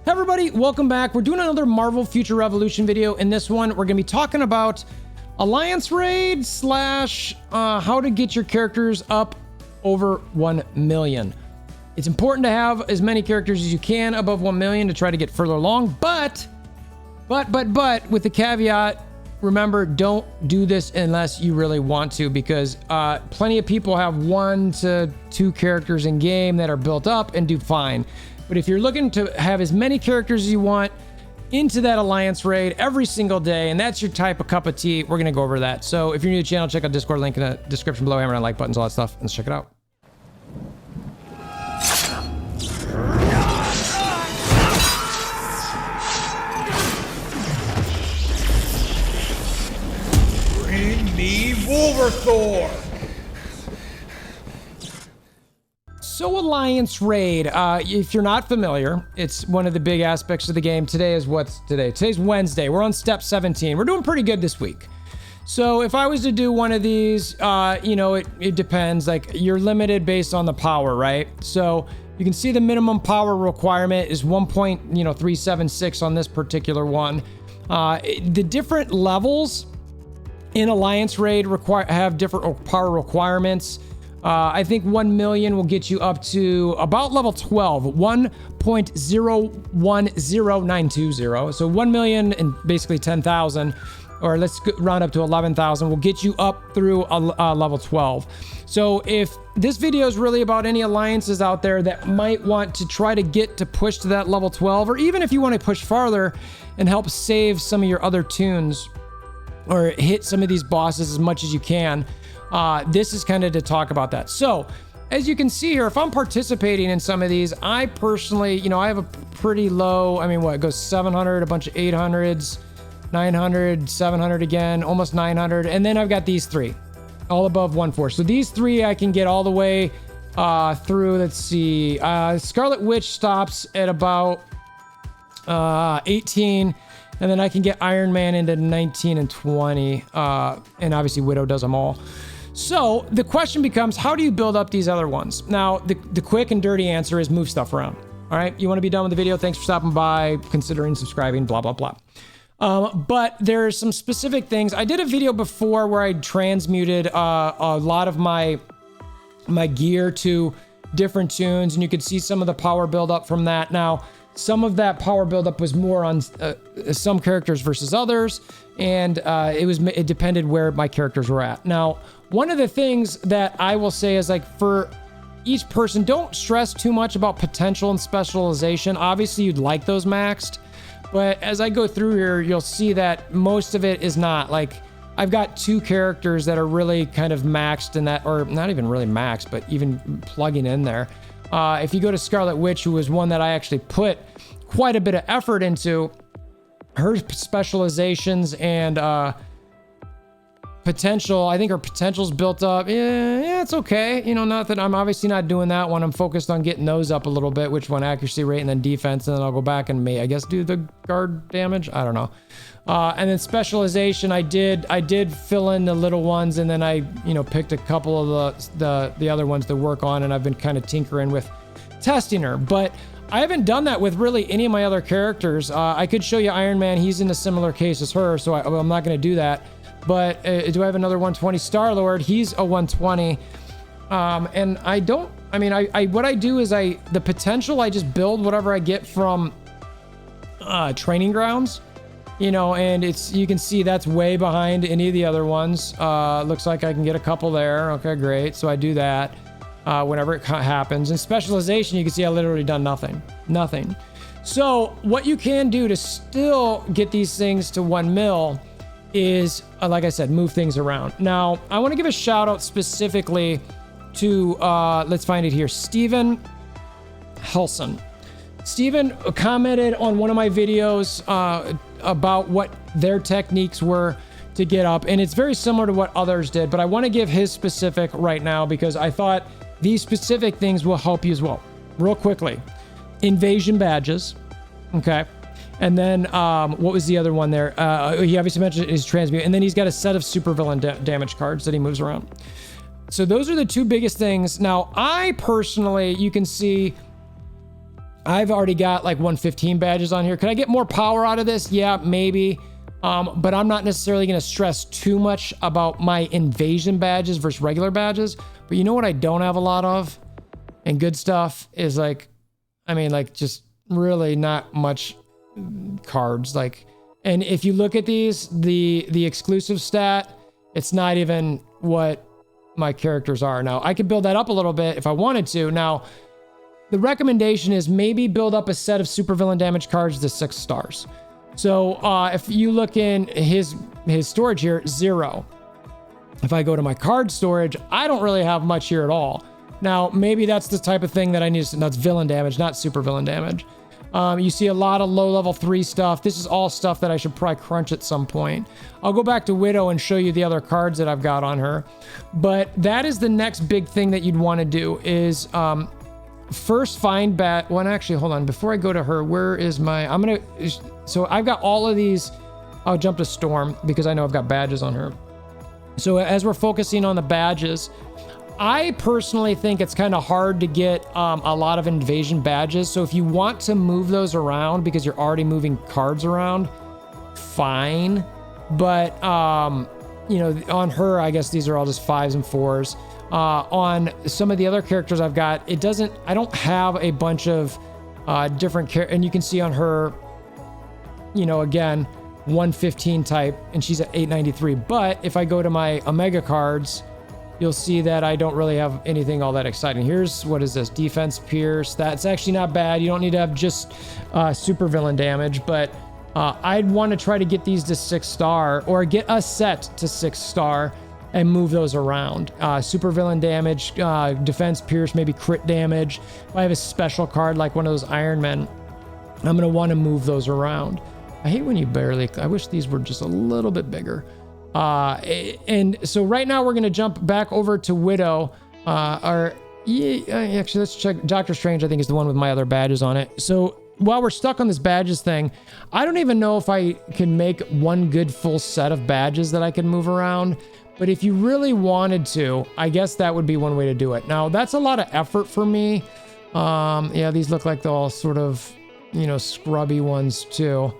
Hey everybody, welcome back. We're doing another Marvel Future Revolution video. In this one, we're going to be talking about Alliance Raid slash how to get your characters up over 1 million. It's important to have as many characters as you can above 1 million to try to get further along, but with the caveat, remember, don't do this unless you really want to, because plenty of people have 1 to 2 characters in game that are built up and do fine. But if you're looking to have as many characters as you want into that Alliance raid every single day, and that's your type of cup of tea, we're going to go over that. So if you're new to the channel, check out Discord, link in the description below, hammer on like buttons, all that stuff, and let's check it out. Bring me WolverThor! So Alliance Raid, if you're not familiar, it's one of the big aspects of the game. Today is what's today? Today's Wednesday. We're on step 17. We're doing pretty good this week. So if I was to do one of these, you know, it depends. Like, you're limited based on the power, right? So you can see the minimum power requirement is 1.376 on this particular one. The different levels in Alliance Raid have different power requirements. I think 1 million will get you up to about level 12, 1.010920. So 1 million and basically 10,000, or let's round up to 11,000, will get you up through level 12. So if this video is really about any alliances out there that might want to try to get to push to that level 12, or even if you want to push farther and help save some of your other toons or hit some of these bosses as much as you can, this is kind of to talk about that. So as you can see here, if I'm participating in some of these, I personally, you know, I have a pretty low, I mean, what, it goes 700, a bunch of 800s, 900, 700 again, almost 900. And then I've got these 3, all above 1.4. So these 3 I can get all the way through, let's see, Scarlet Witch stops at about 18. And then I can get Iron Man into 19 and 20. And obviously Widow does them all. So the question becomes, how do you build up these other ones? Now, the quick and dirty answer is move stuff around. All right, you want to be done with the video? Thanks for stopping by, considering subscribing, blah, blah, blah. But there's some specific things. I did a video before where I transmuted a lot of my gear to different toons, and you could see some of the power buildup from that. Now, some of that power buildup was more on some characters versus others, and it depended where my characters were at. Now, one of the things that I will say is, like, for each person, don't stress too much about potential and specialization. Obviously, you'd like those maxed, but as I go through here, you'll see that most of it is not. Like, I've got 2 characters that are really kind of maxed in that, or not even really maxed, but even plugging in there. If you go to Scarlet Witch, who was one that I actually put quite a bit of effort into, her specializations and potential, I think her potential's built up. Yeah, it's okay. You know, not that I'm obviously not doing that one. I'm focused on getting those up a little bit, which one, accuracy rate and then defense, and then I'll go back and I guess do the guard damage. I don't know. And then specialization, I did fill in the little ones, and then I, you know, picked a couple of the other ones to work on, and I've been kind of tinkering with testing her. But I haven't done that with really any of my other characters. I could show you Iron Man. He's in a similar case as her, so I'm not going to do that. But do I have another 120? Star-Lord, he's a 120. And I don't, I mean, what I do is the potential, I just build whatever I get from training grounds. You know, and you can see that's way behind any of the other ones. Looks like I can get a couple there. Okay, great. So I do that whenever it happens. And specialization, you can see I literally done nothing. So what you can do to still get these things to 1 mil is, like I said, move things around. Now, I want to give a shout out specifically to, let's find it here, Steven Helson. Steven commented on one of my videos about what their techniques were to get up, and it's very similar to what others did, but I want to give his specific right now because I thought these specific things will help you as well. Real quickly, invasion badges, okay, and then what was the other one there? He obviously mentioned his transmute, and then he's got a set of supervillain damage cards that he moves around. So those are the 2 biggest things. Now, I personally, you can see I've already got like 115 badges on here. Could I get more power out of this? Yeah, maybe. But I'm not necessarily going to stress too much about my invasion badges versus regular badges. But you know what I don't have a lot of? And good stuff is like, I mean, like just really not much cards. Like, and if you look at these, the exclusive stat, it's not even what my characters are. Now, I could build that up a little bit if I wanted to. Now, the recommendation is maybe build up a set of supervillain damage cards to 6 stars. So if you look in his storage here, 0. If I go to my card storage, I don't really have much here at all. Now, maybe that's the type of thing that I need to, that's villain damage, not supervillain damage. You see a lot of low level 3 stuff. This is all stuff that I should probably crunch at some point. I'll go back to Widow and show you the other cards that I've got on her. But that is the next big thing that you'd want to do is first find well, actually, hold on. Before I go to her, where is my, so I've got all of these. I'll jump to Storm because I know I've got badges on her. So as we're focusing on the badges, I personally think it's kind of hard to get a lot of invasion badges. So if you want to move those around because you're already moving cards around, fine. But, you know, on her, I guess these are all just 5s and 4s. On some of the other characters I've got, I don't have a bunch of different and you can see on her, you know, again, 115 type, and she's at 893. But if I go to my Omega cards, you'll see that I don't really have anything all that exciting. Here's, what is this? Defense Pierce. That's actually not bad. You don't need to have just super villain damage, but I'd want to try to get these to 6 star or get a set to 6 star and move those around. Super villain damage, defense Pierce, maybe crit damage. If I have a special card like one of those Iron Men, I'm going to want to move those around. I hate when you I wish these were just a little bit bigger. And so right now we're going to jump back over to Widow. Actually, let's check. Doctor Strange, I think, is the one with my other badges on it. So while we're stuck on this badges thing, I don't even know if I can make one good full set of badges that I can move around. But if you really wanted to, I guess that would be one way to do it. Now, that's a lot of effort for me. Yeah, these look like they're all sort of, you know, scrubby ones too.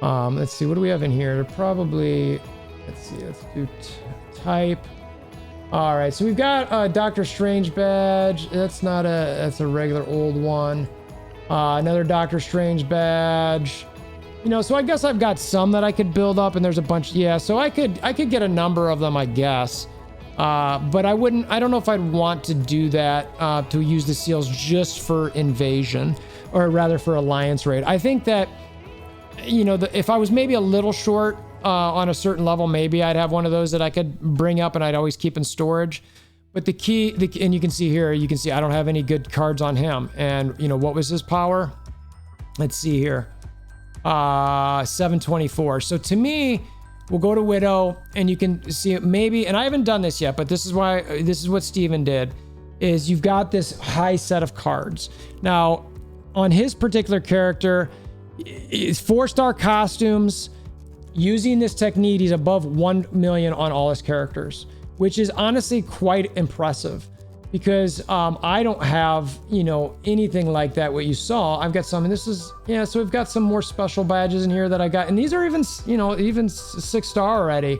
Let's see, what do we have in here? They're probably, let's see, let's do type. All right, so we've got a Doctor Strange badge. That's a regular old one. Another Doctor Strange badge. You know, so I guess I've got some that I could build up, and there's a bunch. Yeah, so I could get a number of them, I guess. But I don't know if I'd want to do that, to use the seals just for invasion, or rather for alliance raid. I think that, you know, if I was maybe a little short on a certain level, maybe I'd have one of those that I could bring up and I'd always keep in storage. But and you can see here, I don't have any good cards on him. And, you know, what was his power? Let's see here. 724. So to me, we'll go to Widow and you can see it maybe, and I haven't done this yet, but this is what Steven did, is you've got this high set of cards. Now, on his particular character, it's 4-star costumes. Using this technique, he's above 1 million on all his characters, which is honestly quite impressive because I don't have, you know, anything like that. What you saw, I've got some, and this is, yeah, so we've got some more special badges in here that I got, and these are even, you know, even 6-star already,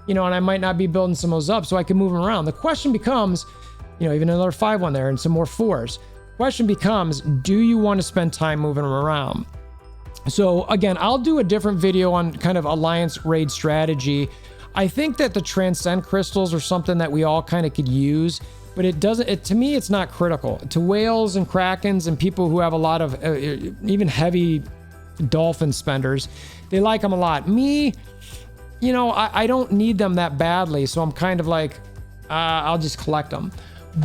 you know, and I might not be building some of those up so I can move them around. The question becomes, you know, even another 5 one there and some more 4s. Question becomes, do you want to spend time moving them around? So again, I'll do a different video on kind of alliance raid strategy. I think that the transcend crystals are something that we all kind of could use, but to me, it's not critical. To whales and krakens and people who have a lot of even heavy dolphin spenders, they like them a lot. Me, you know, I don't need them that badly. So I'm kind of like, I'll just collect them.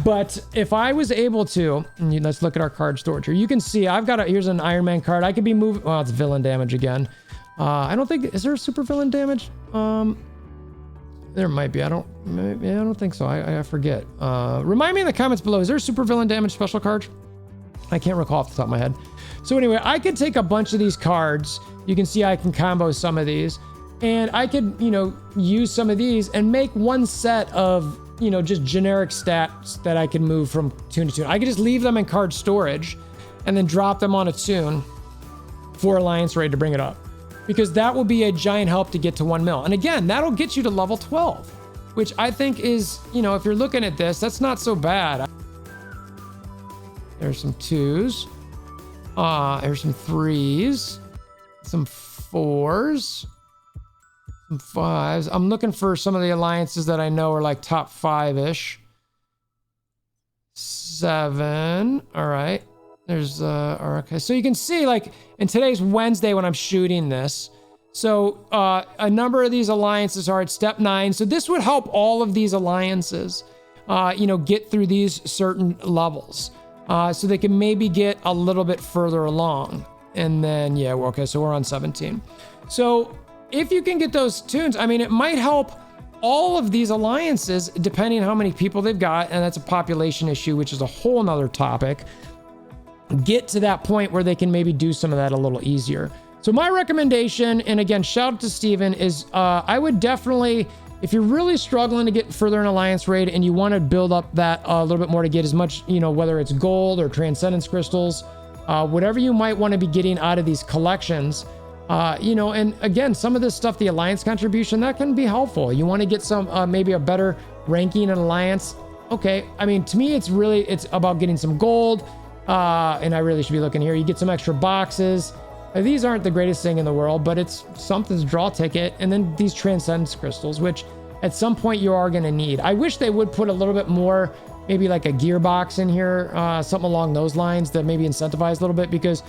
But if I was able to, let's look at our card storage here. You can see here's an Iron Man card. I could be moving. Well, it's villain damage again. I don't think, is there a super villain damage? There might be. I don't think so. I forget. Remind me in the comments below. Is there a super villain damage special card? I can't recall off the top of my head. So anyway, I could take a bunch of these cards. You can see I can combo some of these, and I could, you know, use some of these and make one set of, you know, just generic stats that I can move from tune to tune. I could just leave them in card storage and then drop them on a toon for Alliance Raid to bring it up, because that will be a giant help to get to 1 mil. And again, that'll get you to level 12, which I think is, you know, if you're looking at this, that's not so bad. There's some 2s. There's some 3s, some 4s, some 5s. I'm looking for some of the alliances that I know are like top 5-ish. 7. All right. There's okay. So you can see, like, and today's Wednesday when I'm shooting this. So a number of these alliances are at step 9. So this would help all of these alliances, you know, get through these certain levels. So they can maybe get a little bit further along. And then, yeah, well, okay, so we're on 17. So if you can get those toons, I mean, it might help all of these alliances, depending on how many people they've got, and that's a population issue, which is a whole nother topic, get to that point where they can maybe do some of that a little easier. So my recommendation, and again, shout out to Steven, is I would definitely, if you're really struggling to get further in Alliance Raid and you want to build up that a little bit more to get as much, you know, whether it's gold or transcendence crystals, whatever you might want to be getting out of these collections, you know, and again, some of this stuff, the Alliance contribution, that can be helpful. You want to get some, maybe a better ranking in Alliance. Okay. I mean, to me, it's about getting some gold. And I really should be looking here. You get some extra boxes. These aren't the greatest thing in the world, but it's something's draw ticket. And then these transcendence crystals, which at some point you are going to need. I wish they would put a little bit more, maybe like a gearbox in here, something along those lines that maybe incentivize a little bit, because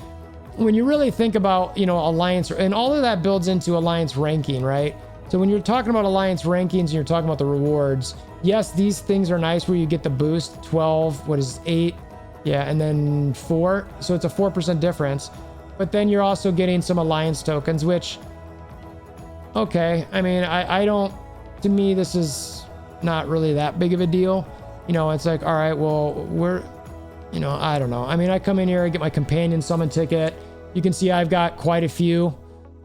when you really think about, you know, Alliance, and all of that builds into Alliance ranking, right? So when you're talking about Alliance rankings and you're talking about the rewards, yes, these things are nice where you get the boost, 12, what is it, 8? Yeah, and then 4. So it's a 4% difference. But then you're also getting some Alliance tokens, which, okay, I mean, I don't, to me, this is not really that big of a deal. You know, it's like, all right, well, we're, you know, I don't know. I mean, I come in here, I get my companion summon ticket. You can see I've got quite a few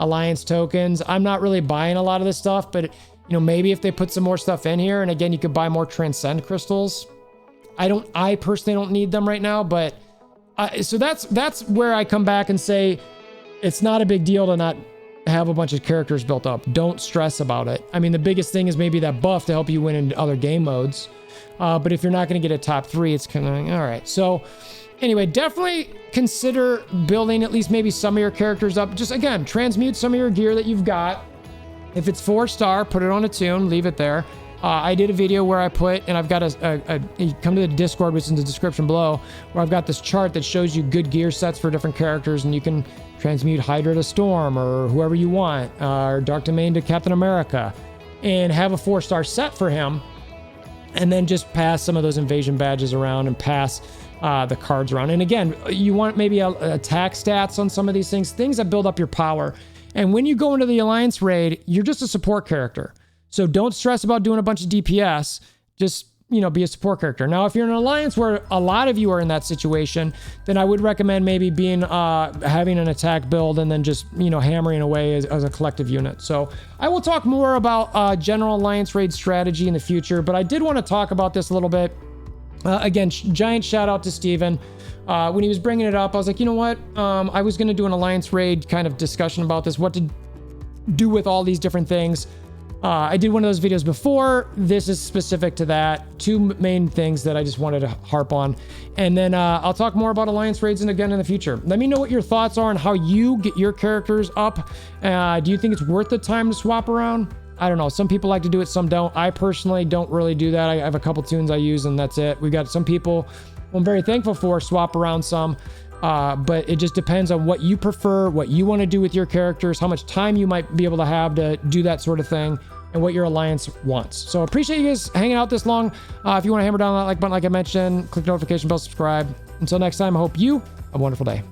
Alliance tokens. I'm not really buying a lot of this stuff, but, you know, maybe if they put some more stuff in here, and again, you could buy more Transcend crystals. I personally don't need them right now, but so that's where I come back and say it's not a big deal to not have a bunch of characters built up. Don't stress about it. I mean, the biggest thing is maybe that buff to help you win in other game modes. But if you're not going to get a top 3, it's kind of all right. So anyway, definitely consider building at least maybe some of your characters up. Just again, transmute some of your gear that you've got. If it's 4-star, put it on a toon, leave it there. I did a video where I put, and I've got you come to the Discord, which is in the description below, where I've got this chart that shows you good gear sets for different characters, and you can transmute Hydra to Storm, or whoever you want, or Dark Domain to Captain America, and have a 4-star set for him, and then just pass some of those invasion badges around and pass the cards around. And again, you want maybe attack stats on some of these things that build up your power. And when you go into the Alliance Raid, you're just a support character. So don't stress about doing a bunch of DPS. Just, you know, be a support character. Now, if you're in an alliance where a lot of you are in that situation, then I would recommend maybe being having an attack build and then just, you know, hammering away as a collective unit. So I will talk more about general Alliance Raid strategy in the future, but I did want to talk about this a little bit. Again, giant shout out to Steven. When he was bringing it up, I was like, you know what? I was going to do an Alliance Raid kind of discussion about this, what to do with all these different things. I did one of those videos before. This is specific to that. 2 main things that I just wanted to harp on. And then I'll talk more about Alliance Raids and again in the future. Let me know what your thoughts are on how you get your characters up. Do you think it's worth the time to swap around? I don't know. Some people like to do it, some don't. I personally don't really do that. I have a couple toons I use and that's it. We've got some people I'm very thankful for swap around some. But it just depends on what you prefer, what you want to do with your characters, how much time you might be able to have to do that sort of thing, and what your alliance wants. So appreciate you guys hanging out this long. If you want to hammer down that like button like I mentioned, click the notification bell, subscribe. Until next time, I hope you have a wonderful day.